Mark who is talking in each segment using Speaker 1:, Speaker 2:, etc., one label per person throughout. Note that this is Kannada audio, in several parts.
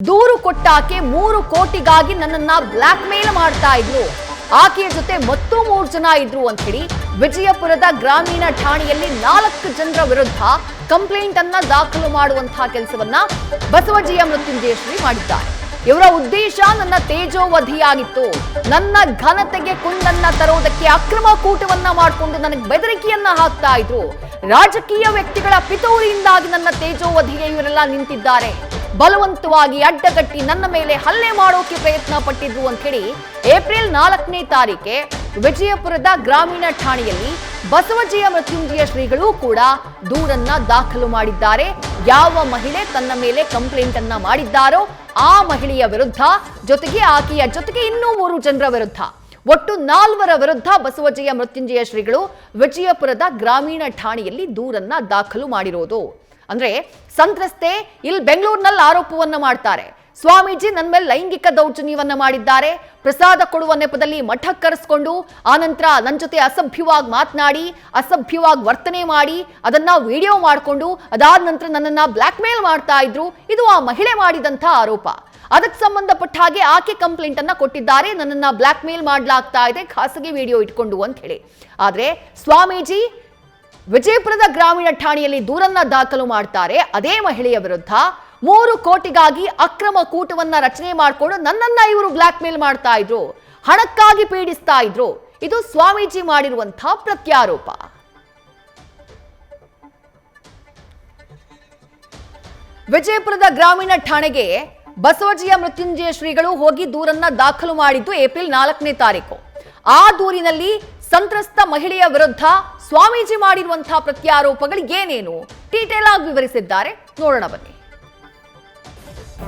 Speaker 1: ದೂರು ಕೊಟ್ಟಾಕೆ 3 ಕೋಟಿಗಾಗಿ ನನ್ನನ್ನ ಬ್ಲಾಕ್ ಮೇಲ್ ಮಾಡ್ತಾ ಇದ್ರು. ಆಕೆಯ ಜೊತೆ ಮತ್ತೂ 3 ಜನ ಇದ್ರು ಅಂತ ಹೇಳಿ ವಿಜಯಪುರದ ಗ್ರಾಮೀಣ ಠಾಣೆಯಲ್ಲಿ 4 ಜನರ ವಿರುದ್ಧ ಕಂಪ್ಲೇಂಟ್ ಅನ್ನ ದಾಖಲು ಮಾಡುವಂತಹ ಕೆಲಸವನ್ನ ಬಸವಜಿಯ ಮೃತ್ಯುಂಜಯ ಶ್ರೀ ಮಾಡಿದ್ದಾರೆ. ಇವರ ಉದ್ದೇಶ ನನ್ನ ತೇಜೋವಧಿಯಾಗಿತ್ತು. ನನ್ನ ಘನತೆಗೆ ಕುಂದನ್ನ ತರೋದಕ್ಕೆ ಅಕ್ರಮ ಕೂಟವನ್ನ ಮಾಡಿಕೊಂಡು ನನಗೆ ಬೆದರಿಕೆಯನ್ನ ಹಾಕ್ತಾ ಇದ್ರು. ರಾಜಕೀಯ ವ್ಯಕ್ತಿಗಳ ಪಿತೂರಿಯಿಂದಾಗಿ ನನ್ನ ತೇಜೋವಧಿಗೆ ಇವರೆಲ್ಲ ನಿಂತಿದ್ದಾರೆ. ಬಲವಂತವಾಗಿ ಅಡ್ಡಗಟ್ಟಿ ನನ್ನ ಮೇಲೆ ಹಲ್ಲೆ ಮಾಡೋಕೆ ಪ್ರಯತ್ನ ಪಟ್ಟಿದ್ರು ಅಂತ ಹೇಳಿ ಏಪ್ರಿಲ್ 4ನೇ ತಾರೀಕೆ ವಿಜಯಪುರದ ಗ್ರಾಮೀಣ ಠಾಣೆಯಲ್ಲಿ ಬಸವಜಿಯ ಮೃತ್ಯುಂಜಯ ಶ್ರೀಗಳು ಕೂಡ ದೂರನ್ನ ದಾಖಲು ಮಾಡಿದ್ದಾರೆ. ಯಾವ ಮಹಿಳೆ ತನ್ನ ಮೇಲೆ ಕಂಪ್ಲೇಂಟ್ ಅನ್ನ ಮಾಡಿದ್ದಾರೋ ಆ ಮಹಿಳೆಯ ವಿರುದ್ಧ ಜೊತೆಗೆ ಆಕೆಯ ಜೊತೆಗೆ ಇನ್ನೂ 3 ಜನರ ವಿರುದ್ಧ ಒಟ್ಟು 4 ವಿರುದ್ಧ ಬಸವಜಿಯ ಮೃತ್ಯುಂಜಯ ಶ್ರೀಗಳು ವಿಜಯಪುರದ ಗ್ರಾಮೀಣ ಠಾಣೆಯಲ್ಲಿ ದೂರನ್ನ ದಾಖಲು ಮಾಡಿರೋದು. ಅಂದ್ರೆ ಸಂತ್ರಸ್ತೆ ಇಲ್ಲಿ ಬೆಂಗಳೂರಿನಲ್ಲಿ ಆರೋಪವನ್ನ ಮಾಡ್ತಾರೆ. ಸ್ವಾಮೀಜಿ ನನ್ನ ಮೇಲೆ ಲೈಂಗಿಕ ದೌರ್ಜನ್ಯವನ್ನ ಮಾಡಿದ್ದಾರೆ. ಪ್ರಸಾದ ಕೊಡುವ ನೆಪದಲ್ಲಿ ಮಠಕ್ಕೆ ಕರೆಸ್ಕೊಂಡು ಆನಂತರ ನನ್ನ ಜೊತೆ ಅಸಭ್ಯವಾಗಿ ಮಾತನಾಡಿ ಅಸಭ್ಯವಾಗಿ ವರ್ತನೆ ಮಾಡಿ ಅದನ್ನ ವಿಡಿಯೋ ಮಾಡಿಕೊಂಡು ಅದಾದ ನಂತರ ನನ್ನನ್ನ ಬ್ಲಾಕ್ ಮೇಲ್ ಮಾಡ್ತಾ ಇದ್ರು. ಇದು ಆ ಮಹಿಳೆ ಮಾಡಿದಂತ ಆರೋಪ. ಅದಕ್ಕೆ ಸಂಬಂಧಪಟ್ಟ ಹಾಗೆ ಆಕೆ ಕಂಪ್ಲೇಂಟ್ ಅನ್ನ ಕೊಟ್ಟಿದ್ದಾರೆ. ನನ್ನನ್ನ ಬ್ಲಾಕ್ ಮೇಲ್ ಮಾಡ್ಲಾಗ್ತಾ ಇದೆ ಖಾಸಗಿ ವಿಡಿಯೋ ಇಟ್ಕೊಂಡು ಅಂತ ಹೇಳಿ. ಆದ್ರೆ ಸ್ವಾಮೀಜಿ ವಿಜಯಪುರದ ಗ್ರಾಮೀಣ ಠಾಣೆಯಲ್ಲಿ ದೂರನ್ನ ದಾಖಲು ಮಾಡ್ತಾರೆ. ಅದೇ ಮಹಿಳೆಯ ವಿರುದ್ಧ 3 ಕೋಟಿಗಾಗಿ ಅಕ್ರಮ ಕೂಟವನ್ನ ರಚನೆ ಮಾಡಿಕೊಂಡು ನನ್ನನ್ನ ಇವರು ಬ್ಲಾಕ್ ಮೇಲ್ ಮಾಡ್ತಾ ಇದ್ರು, ಹಣಕ್ಕಾಗಿ ಪೀಡಿಸ್ತಾ ಇದ್ರು. ಇದು ಸ್ವಾಮೀಜಿ ಮಾಡಿರುವಂತಹ ಪ್ರತ್ಯಾರೋಪ. ವಿಜಯಪುರದ ಗ್ರಾಮೀಣ ಠಾಣೆಗೆ ಬಸವಜಿಯ ಮೃತ್ಯುಂಜಯ ಶ್ರೀಗಳು ಹೋಗಿ ದೂರನ್ನ ದಾಖಲು ಮಾಡಿದ್ದು ಏಪ್ರಿಲ್ 4ನೇ ತಾರೀಕು. ಆ ದೂರಿನಲ್ಲಿ ಸಂತ್ರಸ್ತ ಮಹಿಳೆಯ ವಿರುದ್ಧ ಸ್ವಾಮೀಜಿ ಮಾಡಿರುವಂತಹ ಪ್ರತ್ಯಾರೋಪಗಳು ಏನೇನು ಡೀಟೇಲ್ ಆಗಿ ವಿವರಿಸಿದ್ದಾರೆ, ನೋಡೋಣ ಬನ್ನಿ.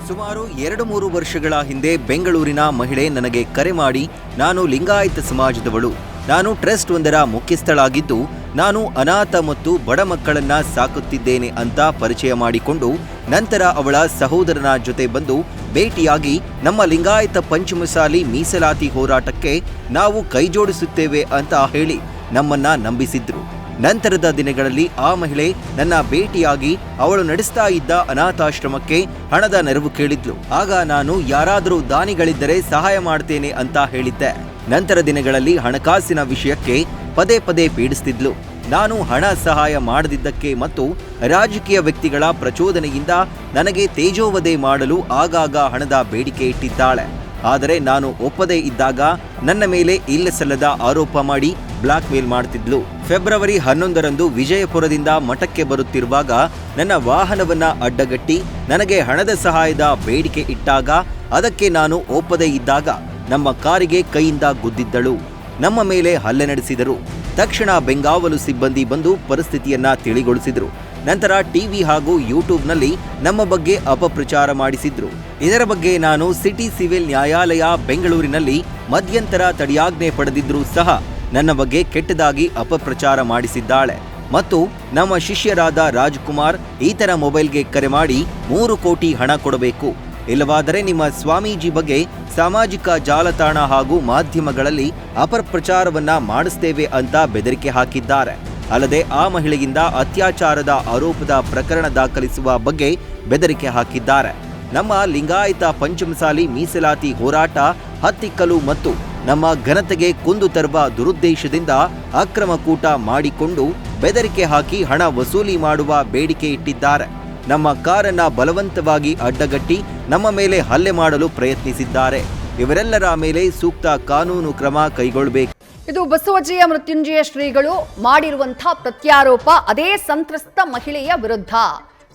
Speaker 2: ಸುಮಾರು 2-3 ವರ್ಷಗಳ ಹಿಂದೆ ಬೆಂಗಳೂರಿನ ಮಹಿಳೆ ನನಗೆ ಕರೆ ಮಾಡಿ, ನಾನು ಲಿಂಗಾಯತ ಸಮಾಜದವಳು, ನಾನು ಟ್ರಸ್ಟ್ ಒಂದರ ಮುಖ್ಯಸ್ಥಳಾಗಿದ್ದು ನಾನು ಅನಾಥ ಮತ್ತು ಬಡ ಮಕ್ಕಳನ್ನ ಸಾಕುತ್ತಿದ್ದೇನೆ ಅಂತ ಪರಿಚಯ ಮಾಡಿಕೊಂಡು ನಂತರ ಅವಳ ಸಹೋದರನ ಜೊತೆ ಬಂದು ಭೇಟಿಯಾಗಿ ನಮ್ಮ ಲಿಂಗಾಯತ ಪಂಚಮಸಾಲಿ ಮೀಸಲಾತಿ ಹೋರಾಟಕ್ಕೆ ನಾವು ಕೈಜೋಡಿಸುತ್ತೇವೆ ಅಂತ ಹೇಳಿ ನಮ್ಮನ್ನ ನಂಬಿಸಿದ್ರು. ನಂತರದ ದಿನಗಳಲ್ಲಿ ಆ ಮಹಿಳೆ ನನ್ನ ಭೇಟಿಯಾಗಿ ಅವಳು ನಡೆಸ್ತಾ ಇದ್ದ ಅನಾಥಾಶ್ರಮಕ್ಕೆ ಹಣದ ನೆರವು ಕೇಳಿದ್ಲು. ಆಗ ನಾನು ಯಾರಾದರೂ ದಾನಿಗಳಿದ್ದರೆ ಸಹಾಯ ಮಾಡ್ತೇನೆ ಅಂತ ಹೇಳಿದ್ದೆ. ನಂತರ ದಿನಗಳಲ್ಲಿ ಹಣಕಾಸಿನ ವಿಷಯಕ್ಕೆ ಪದೇ ಪದೇ ಪೀಡಿಸ್ತಿದ್ಲು. ನಾನು ಹಣ ಸಹಾಯ ಮಾಡದಿದ್ದಕ್ಕೆ ಮತ್ತು ರಾಜಕೀಯ ವ್ಯಕ್ತಿಗಳ ಪ್ರಚೋದನೆಯಿಂದ ನನಗೆ ತೇಜೋವಧೆ ಮಾಡಲು ಆಗಾಗ ಹಣದ ಬೇಡಿಕೆ ಇಟ್ಟಿದ್ದಾಳೆ. ಆದರೆ ನಾನು ಒಪ್ಪದೇ ಇದ್ದಾಗ ನನ್ನ ಮೇಲೆ ಇಲ್ಲಸಲ್ಲದ ಆರೋಪ ಮಾಡಿ ಬ್ಲಾಕ್ ಮೇಲ್ ಮಾಡ್ತಿದ್ಲು. ಫೆಬ್ರವರಿ 11ರಂದು ವಿಜಯಪುರದಿಂದ ಮಠಕ್ಕೆ ಬರುತ್ತಿರುವಾಗ ನನ್ನ ವಾಹನವನ್ನ ಅಡ್ಡಗಟ್ಟಿ ನನಗೆ ಹಣದ ಸಹಾಯದ ಬೇಡಿಕೆ ಇಟ್ಟಾಗ ಅದಕ್ಕೆ ನಾನು ಒಪ್ಪದೇ ಇದ್ದಾಗ ನಮ್ಮ ಕಾರಿಗೆ ಕೈಯಿಂದ ಗುದ್ದಿದ್ದಳು. ನಮ್ಮ ಮೇಲೆ ಹಲ್ಲೆ ನಡೆಸಿದರು. ತಕ್ಷಣ ಬೆಂಗಾವಲು ಸಿಬ್ಬಂದಿ ಬಂದು ಪರಿಸ್ಥಿತಿಯನ್ನ ತಿಳಿಗೊಳಿಸಿದ್ರು. ನಂತರ ಟಿವಿ ಹಾಗೂ ಯೂಟ್ಯೂಬ್ನಲ್ಲಿ ನಮ್ಮ ಬಗ್ಗೆ ಅಪಪ್ರಚಾರ ಮಾಡಿಸಿದ್ರು. ಇದರ ಬಗ್ಗೆ ನಾನು ಸಿಟಿ ಸಿವಿಲ್ ನ್ಯಾಯಾಲಯ ಬೆಂಗಳೂರಿನಲ್ಲಿ ಮಧ್ಯಂತರ ತಡೆಯಾಜ್ಞೆ ಪಡೆದಿದ್ರೂ ಸಹ ನನ್ನ ಬಗ್ಗೆ ಕೆಟ್ಟದಾಗಿ ಅಪಪ್ರಚಾರ ಮಾಡಿಸಿದ್ದಾಳೆ ಮತ್ತು ನಮ್ಮ ಶಿಷ್ಯರಾದ ರಾಜ್ಕುಮಾರ್ ಈತನ ಮೊಬೈಲ್ಗೆ ಕರೆ ಮಾಡಿ 3 ಕೋಟಿ ಹಣ ಕೊಡಬೇಕು, ಇಲ್ಲವಾದರೆ ನಿಮ್ಮ ಸ್ವಾಮೀಜಿ ಬಗ್ಗೆ ಸಾಮಾಜಿಕ ಜಾಲತಾಣ ಹಾಗೂ ಮಾಧ್ಯಮಗಳಲ್ಲಿ ಅಪಪ್ರಚಾರವನ್ನ ಮಾಡಿಸ್ತೇವೆ ಅಂತ ಬೆದರಿಕೆ ಹಾಕಿದ್ದಾರೆ. ಅಲ್ಲದೆ ಆ ಮಹಿಳೆಯಿಂದ ಅತ್ಯಾಚಾರದ ಆರೋಪದ ಪ್ರಕರಣ ದಾಖಲಿಸುವ ಬಗ್ಗೆ ಬೆದರಿಕೆ ಹಾಕಿದ್ದಾರೆ. ನಮ್ಮ ಲಿಂಗಾಯತ ಪಂಚಮಸಾಲಿ ಮೀಸಲಾತಿ ಹೋರಾಟ ಹತ್ತಿಕ್ಕಲು ಮತ್ತು ನಮ್ಮ ಘನತೆಗೆ ಕುಂದು ತರುವ ದುರುದ್ದೇಶದಿಂದ ಅಕ್ರಮ ಕೂಟ ಮಾಡಿಕೊಂಡು ಬೆದರಿಕೆ ಹಾಕಿ ಹಣ ವಸೂಲಿ ಮಾಡುವ ಬೇಡಿಕೆ ಇಟ್ಟಿದ್ದಾರೆ. ನಮ್ಮ ಕಾರನ್ನ ಬಲವಂತವಾಗಿ ಅಡ್ಡಗಟ್ಟಿ ನಮ್ಮ ಮೇಲೆ ಹಲ್ಲೆ ಮಾಡಲು ಪ್ರಯತ್ನಿಸಿದ್ದಾರೆ. ಇವರೆಲ್ಲರ ಮೇಲೆ ಸೂಕ್ತ ಕಾನೂನು ಕ್ರಮ ಕೈಗೊಳ್ಳಬೇಕು.
Speaker 1: ಇದು ಬಸವಜಿಯ ಮೃತ್ಯುಂಜಯ ಶ್ರೀಗಳು ಮಾಡಿರುವಂತಹ ಪ್ರತ್ಯಾರೋಪ. ಅದೇ ಸಂತ್ರಸ್ತ ಮಹಿಳೆಯ ವಿರುದ್ಧ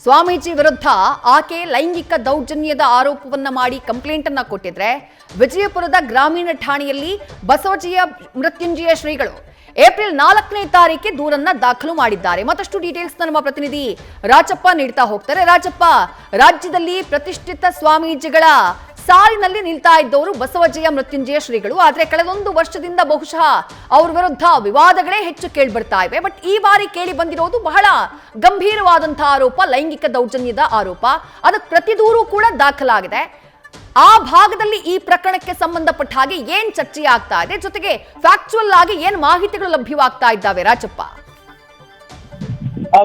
Speaker 1: ಸ್ವಾಮೀಜಿ ವಿರುದ್ಧ ಆಕೆ ಲೈಂಗಿಕ ದೌರ್ಜನ್ಯದ ಆರೋಪವನ್ನ ಮಾಡಿ ಕಂಪ್ಲೇಂಟ್ ಅನ್ನ ಕೊಟ್ಟಿದ್ರೆ ವಿಜಯಪುರದ ಗ್ರಾಮೀಣ ಠಾಣೆಯಲ್ಲಿ ಬಸವಜಿಯ ಮೃತ್ಯುಂಜಯ ಶ್ರೀಗಳು ಏಪ್ರಿಲ್ 4ನೇ ತಾರೀಕೆ ದೂರನ್ನ ದಾಖಲು ಮಾಡಿದ್ದಾರೆ. ಮತ್ತಷ್ಟು ಡೀಟೇಲ್ಸ್ ನಮ್ಮ ಪ್ರತಿನಿಧಿ ರಾಜಪ್ಪ ನೀಡ್ತಾ ಹೋಗ್ತಾರೆ. ರಾಜಪ್ಪ, ರಾಜ್ಯದಲ್ಲಿ ಪ್ರತಿಷ್ಠಿತ ಸ್ವಾಮೀಜಿಗಳ ಸಾಲಿನಲ್ಲಿ ನಿಲ್ತಾ ಇದ್ದವರು ಬಸವಜಿಯ ಮೃತ್ಯುಂಜಯ ಶ್ರೀಗಳು. ಆದ್ರೆ ಕಳೆದೊಂದು ವರ್ಷದಿಂದ ಬಹುಶಃ ಅವ್ರ ವಿರುದ್ಧ ವಿವಾದಗಳೇ ಹೆಚ್ಚು ಕೇಳಿಬರ್ತಾ ಇವೆ. ಬಟ್ ಈ ಬಾರಿ ಕೇಳಿ ಬಂದಿರೋದು ಬಹಳ ಗಂಭೀರವಾದಂತಹ ಆರೋಪ, ಲೈಂಗಿಕ ದೌರ್ಜನ್ಯದ ಆರೋಪ. ಅದಕ್ಕೆ ಪ್ರತಿ ದೂರು ಕೂಡ ದಾಖಲಾಗಿದೆ. ಆ ಭಾಗದಲ್ಲಿ ಈ ಪ್ರಕರಣಕ್ಕೆ ಸಂಬಂಧಪಟ್ಟ ಹಾಗೆ ಏನ್ ಚರ್ಚೆ ಆಗ್ತಾ ಇದೆ, ಜೊತೆಗೆ ಫ್ಯಾಕ್ಚುಯಲ್ ಆಗಿ ಏನ್ ಮಾಹಿತಿಗಳು ಲಭ್ಯವಾಗ್ತಾ ಇದ್ದಾವೆ ರಾಜಪ್ಪ?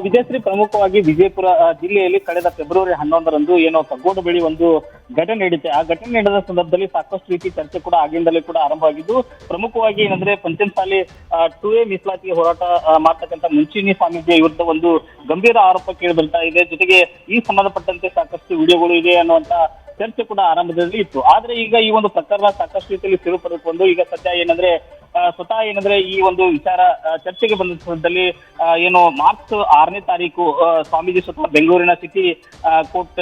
Speaker 3: ವಿಜಯಶ್ರೀ ಪ್ರಮುಖವಾಗಿ ವಿಜಯಪುರ ಜಿಲ್ಲೆಯಲ್ಲಿ ಕಳೆದ ಫೆಬ್ರವರಿ 11ರಂದು ಏನೋ ಕಗ್ಗೋಡು ಬೆಳಿ ಒಂದು ಘಟನೆ ನಡೆಯುತ್ತೆ. ಆ ಘಟನೆ ನಡೆದ ಸಂದರ್ಭದಲ್ಲಿ ಸಾಕಷ್ಟು ರೀತಿ ಚರ್ಚೆ ಕೂಡ ಆಗಿಂದಲೇ ಕೂಡ ಆರಂಭವಾಗಿದ್ದು, ಪ್ರಮುಖವಾಗಿ ಏನಂದ್ರೆ ಪಂಚಮಸಾಲಿ 2A ಮೀಸಲಾತಿಗೆ ಹೋರಾಟ ಮಾಡ್ತಕ್ಕಂಥ ಮುಂಚೂಣಿ ಸ್ವಾಮೀಜಿ ವಿರುದ್ಧ ಒಂದು ಗಂಭೀರ ಆರೋಪ ಕೇಳಿ ಬರ್ತಾ ಇದೆ. ಜೊತೆಗೆ ಈ ಸಂಬಂಧಪಟ್ಟಂತೆ ಸಾಕಷ್ಟು ವಿಡಿಯೋಗಳು ಇದೆ ಅನ್ನುವಂತ ಚರ್ಚೆ ಕೂಡ ಆರಂಭದಲ್ಲಿ ಇತ್ತು. ಆದ್ರೆ ಈಗ ಈ ಒಂದು ಪ್ರಕರಣ ಸಾಕಷ್ಟು ರೀತಿಯಲ್ಲಿ ತಿರುವು ಪಡೆದುಕೊಂಡು ಈಗ ಸದ್ಯ ಏನಂದ್ರೆ ಸ್ವತಃ ಏನಂದ್ರೆ ಈ ಒಂದು ವಿಚಾರ ಚರ್ಚೆಗೆ ಬಂದ ಸಂದರ್ಭದಲ್ಲಿ ಏನು ಮಾರ್ಚ್ 6ನೇ ತಾರೀಕು ಸ್ವಾಮೀಜಿ ಸ್ವತಃ ಬೆಂಗಳೂರಿನ ಸಿಟಿ ಕೋರ್ಟ್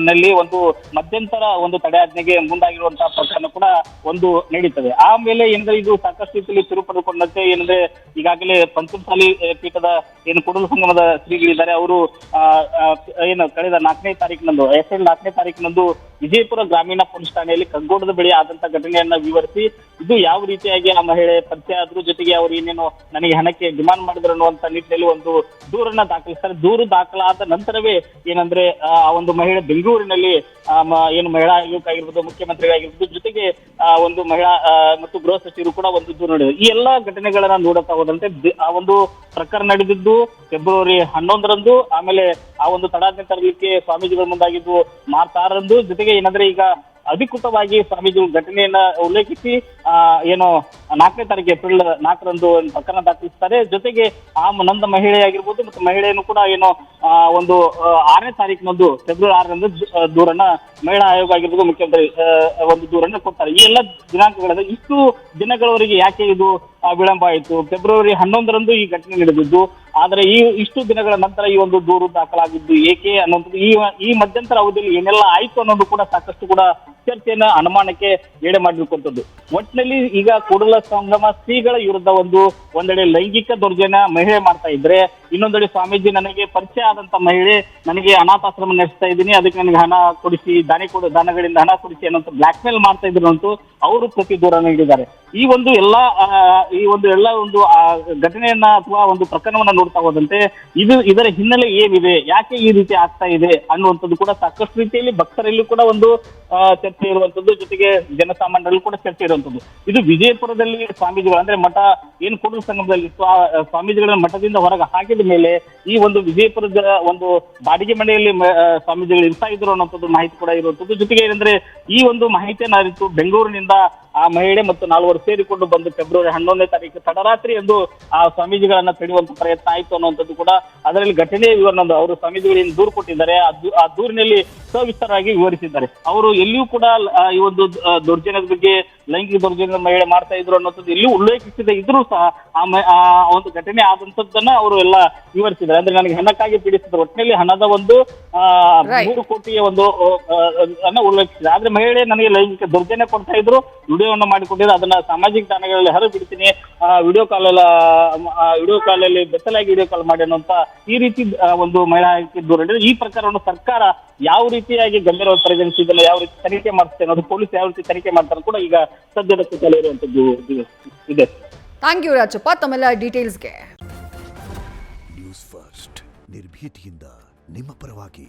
Speaker 3: ನಲ್ಲಿ ಒಂದು ಮಧ್ಯಂತರ ಒಂದು ತಡೆಯಾಜ್ಞೆಗೆ ಮುಂದಾಗಿರುವಂತಹ ಪ್ರಕರಣ ಕೂಡ ಒಂದು ನಡೀತದೆ. ಆಮೇಲೆ ಏನಂದ್ರೆ ಇದು ಸಾಕಷ್ಟು ರೀತಿಯಲ್ಲಿ ತಿರುವು ಪಡೆದುಕೊಂಡಂತೆ ಏನಂದ್ರೆ ಈಗಾಗಲೇ ಪಂಚಮಸಾಲಿ ಪೀಠದ ಏನು ಕೂಡಲ ಸಂಗಮದ ಶ್ರೀಗಳಿದ್ದಾರೆ ಅವರು ಏನು ಕಳೆದ 4ನೇ ತಾರೀಕಿನಂದು ಏಪ್ರಿಲ್ 4ನೇ ತಾರೀಕಿನಂದು ವಿಜಯಪುರ ಗ್ರಾಮೀಣ ಪೊಲೀಸ್ ಠಾಣೆಯಲ್ಲಿ ಕಗ್ಗೋಡದ ಬಳಿ ಆದಂತ ಘಟನೆಯನ್ನ ವಿವರಿಸಿ ಇದು ಯಾವ ರೀತಿಯಾಗಿ ಆ ಮಹಿಳೆ ಪರಿಚಯ ಆದ್ರೂ ಜೊತೆಗೆ ಅವರು ಏನೇನು ನನಗೆ ಹಣಕ್ಕೆ ಡಿಮಾಂಡ್ ಮಾಡಿದ್ರು ಅನ್ನುವಂತ ನಿಟ್ಟಿನಲ್ಲಿ ಒಂದು ದೂರನ್ನ ದಾಖಲಿಸ್ತಾರೆ. ದೂರು ದಾಖಲಾದ ನಂತರವೇ ಏನಂದ್ರೆ ಆ ಒಂದು ಮಹಿಳೆ ಬೆಂಗಳೂರಿನಲ್ಲಿ ಏನು ಮಹಿಳಾ ಆಯೋಗ ಆಗಿರ್ಬೋದು, ಮುಖ್ಯಮಂತ್ರಿಗಳಾಗಿರ್ಬೋದು, ಜೊತೆಗೆ ಒಂದು ಮಹಿಳಾ ಮತ್ತು ಗೃಹ ಸಚಿವರು ಕೂಡ ಒಂದು ದೂರು ನೀಡಿದರು. ಈ ಎಲ್ಲಾ ಘಟನೆಗಳನ್ನ ನೋಡುತ್ತಾ ಹೋದಂತೆ ಆ ಒಂದು ಪ್ರಕರಣ ನಡೆದಿದ್ದು ಫೆಬ್ರವರಿ 11ರಂದು, ಆಮೇಲೆ ಆ ಒಂದು ತಡಾಜ್ಞೆ ತರಲಿಕ್ಕೆ ಸ್ವಾಮೀಜಿಗಳು ಮುಂದಾಗಿದ್ದು ಮಾರ್ಚ್ 6ರಂದು, ಜೊತೆಗೆ ಏನಂದ್ರೆ ಈಗ ಅಧಿಕೃತವಾಗಿ ಸ್ವಾಮೀಜಿಗಳು ಘಟನೆಯನ್ನ ಉಲ್ಲೇಖಿಸಿ ಏನು 4ನೇ ತಾರೀಕು ಏಪ್ರಿಲ್ 4ರಂದು ಪ್ರಕರಣ ದಾಖಲಿಸ್ತಾರೆ. ಜೊತೆಗೆ ಆ ನಂದ ಮಹಿಳೆ ಆಗಿರ್ಬೋದು ಮತ್ತು ಮಹಿಳೆಯನ್ನು ಕೂಡ ಏನು ಒಂದು 6ನೇ ತಾರೀಕಿನಂದು ಫೆಬ್ರವರಿ 6ರಂದು ದೂರನ್ನ ಮಹಿಳಾ ಆಯೋಗ ಆಗಿರ್ಬೋದು, ಮುಖ್ಯಮಂತ್ರಿ ಒಂದು ದೂರನ್ನ ಕೊಡ್ತಾರೆ. ಈ ಎಲ್ಲ ದಿನಾಂಕಗಳಲ್ಲಿ ಇಷ್ಟು ದಿನಗಳವರೆಗೆ ಯಾಕೆ ಇದು ವಿಳಂಬ ಆಯಿತು? ಫೆಬ್ರವರಿ 11ರಂದು ಈ ಘಟನೆ ನಡೆದಿದ್ದು, ಆದ್ರೆ ಇಷ್ಟು ದಿನಗಳ ನಂತರ ಈ ಒಂದು ದೂರು ದಾಖಲಾಗಿದ್ದು ಏಕೆ ಅನ್ನೋದು ಈ ಮಧ್ಯಂತರ ಅವಧಿಯಲ್ಲಿ ಏನೆಲ್ಲ ಆಯ್ತು ಅನ್ನೋದು ಕೂಡ ಸಾಕಷ್ಟು ಕೂಡ ಚರ್ಚೆಯನ್ನ ಅನುಮಾನಕ್ಕೆ ಎಡೆ ಮಾಡಿರುವಂತದ್ದು. ಒಟ್ಟಿನಲ್ಲಿ ಈಗ ಕೂಡಲ ಸಂಗಮ ಶ್ರೀಗಳ ವಿರುದ್ಧ ಒಂದೆಡೆ ಲೈಂಗಿಕ ದೌರ್ಜನ್ಯ ಮಹಿಳೆ ಮಾಡ್ತಾ ಇದ್ರೆ, ಇನ್ನೊಂದೆಡೆ ಸ್ವಾಮೀಜಿ ನನಗೆ ಪರಿಚಯ ಆದಂತ ಮಹಿಳೆ ನನಗೆ ಅನಾಥಾಶ್ರಮ ನಡೆಸ್ತಾ ಇದ್ದೀನಿ, ಅದಕ್ಕೆ ನನಗೆ ಹಣ ಕೊಡಿಸಿ ದಾನಗಳಿಂದ ಹಣ ಕೊಡಿಸಿ ಅನ್ನೋಂಥ ಬ್ಲಾಕ್ ಮೇಲ್ ಮಾಡ್ತಾ ಇದ್ರು ಅಂತೂ ಅವರು ಪ್ರತಿ ದೂರ ನೀಡಿದ್ದಾರೆ. ಈ ಒಂದು ಎಲ್ಲ ಒಂದು ಘಟನೆಯನ್ನ ಅಥವಾ ಒಂದು ಪ್ರಕರಣವನ್ನ ನೋಡ್ತಾ ಹೋದಂತೆ ಇದರ ಹಿನ್ನೆಲೆ ಏನಿದೆ, ಯಾಕೆ ಈ ರೀತಿ ಆಗ್ತಾ ಇದೆ ಅನ್ನುವಂಥದ್ದು ಕೂಡ ಸಾಕಷ್ಟು ರೀತಿಯಲ್ಲಿ ಭಕ್ತರಲ್ಲೂ ಕೂಡ ಒಂದು ಚರ್ಚೆ ಇರುವಂತದ್ದು, ಜೊತೆಗೆ ಜನಸಾಮಾನ್ಯರಲ್ಲೂ ಕೂಡ ಚರ್ಚೆ ಇರುವಂತದ್ದು. ಇದು ವಿಜಯಪುರದಲ್ಲಿ ಸ್ವಾಮೀಜಿಗಳು ಅಂದ್ರೆ ಮಠ ಏನು ಕೂಡಲ ಸಂಗಮದಲ್ಲಿ ಸ್ವಾಮೀಜಿಗಳ ಮಠದಿಂದ ಹೊರಗೆ ಹಾಕಿದ ಮೇಲೆ ಈ ಒಂದು ವಿಜಯಪುರದ ಒಂದು ಬಾಡಿಗೆ ಮನೆಯಲ್ಲಿ ಸ್ವಾಮೀಜಿಗಳು ಇರ್ತಾ ಇದ್ರು ಅನ್ನೋಂಥದ್ದು ಮಾಹಿತಿ ಕೂಡ ಇರುವಂತದ್ದು. ಜೊತೆಗೆ ಏನಂದ್ರೆ ಈ ಒಂದು ಮಾಹಿತಿಯನ್ನ ಅರಿತು ಬೆಂಗಳೂರಿನಿಂದ ಆ ಮಹಿಳೆ ಮತ್ತು 4 ಸೇರಿಕೊಂಡು ಬಂದು ಫೆಬ್ರವರಿ 11ನೇ ತಾರೀಕು ತಡರಾತ್ರಿ ಎಂದು ಆ ಸ್ವಾಮೀಜಿಗಳನ್ನ ತಡೆಯುವಂತ ಪ್ರಯತ್ನ ಆಯ್ತು ಅನ್ನುವಂಥದ್ದು ಕೂಡ ಅದರಲ್ಲಿ ಘಟನೆಯ ವಿವರಣೆ ಅವರು ಸ್ವಾಮೀಜಿಗಳಿಂದ ದೂರು ಕೊಟ್ಟಿದ್ದಾರೆ. ಆ ದೂರಿನಲ್ಲಿ ಸವಿಸ್ತಾರವಾಗಿ ವಿವರಿಸಿದ್ದಾರೆ. ಅವರು ಎಲ್ಲಿಯೂ ಕೂಡ ಈ ಒಂದು ದೌರ್ಜನ್ಯದ ಬಗ್ಗೆ, ಲೈಂಗಿಕ ದೌರ್ಜನ್ಯದ ಮಹಿಳೆ ಮಾಡ್ತಾ ಇದ್ರು ಅನ್ನೋಂಥದ್ದು ಎಲ್ಲಿಯೂ ಉಲ್ಲೇಖಿಸದೆ ಇದ್ರೂ ಸಹ ಆ ಒಂದು ಘಟನೆ ಆದಂತದ್ದನ್ನ ಅವರು ಎಲ್ಲ ವಿವರಿಸಿದ್ದಾರೆ. ಅಂದ್ರೆ ನನಗೆ ಹಣಕ್ಕಾಗಿ ಪೀಡಿಸಿದ್ರು, ಒಟ್ಟಿನಲ್ಲಿ ಹಣದ ಒಂದು 3 ಕೋಟಿಯ ಒಂದು ಅನ್ನ ಉಲ್ಲೇಖಿಸಿದೆ. ಆದ್ರೆ ಮಹಿಳೆ ನನಗೆ ಲೈಂಗಿಕ ದೌರ್ಜನ್ಯ ಕೊಡ್ತಾ ಇದ್ರು, ವಿಡಿಯೋವನ್ನು ಮಾಡಿಕೊಂಡಿದ್ರು, ಅದನ್ನ ಸಾಮಾಜಿಕ ತಾಣಗಳಲ್ಲಿ ಹೊರಬಿಡ್ತೀನಿ, ವಿಡಿಯೋ ಕಾಲಲ್ಲಿ ಬೆತ್ತಲಾಗಿ ವಿಡಿಯೋ ಕಾಲ್ ಮಾಡಿ ಅನ್ನುವಂತ ಈ ರೀತಿ ಒಂದು ಮಹಿಳಾ ದೂರ ನೀಡಿದ್ರು. ಈ ಪ್ರಕರಣವನ್ನು ಸರ್ಕಾರ ಯಾವ ರೀತಿಯಾಗಿ ಗಂಭೀರವಾಗಿ ಪರಿಗಣಿಸಿದ್ದಲ್ಲ, ಯಾವ ರೀತಿ ತನಿಖೆ ಮಾಡ್ತೇನೆ ಅನ್ನೋದು, ಪೊಲೀಸ್ ಯಾವ ರೀತಿ ತನಿಖೆ ಮಾಡ್ತಾರೆ ಕೂಡ ಈಗ ಸದ್ಯದ ಸ್ಥಿತಿಯಲ್ಲಿ ಇರುವಂತದ್ದು ಇದೆ.
Speaker 1: ಥ್ಯಾಂಕ್ ಯು ರಾಜಪ್ಪ ತಮ್ಮೆಲ್ಲ ಡೀಟೇಲ್ಸ್ಗೆ.
Speaker 4: ನ್ಯೂಸ್ ಫಸ್ಟ್ ನಿರ್ಭೀತಿಯಿಂದ ನಿಮ್ಮ ಪರವಾಗಿ.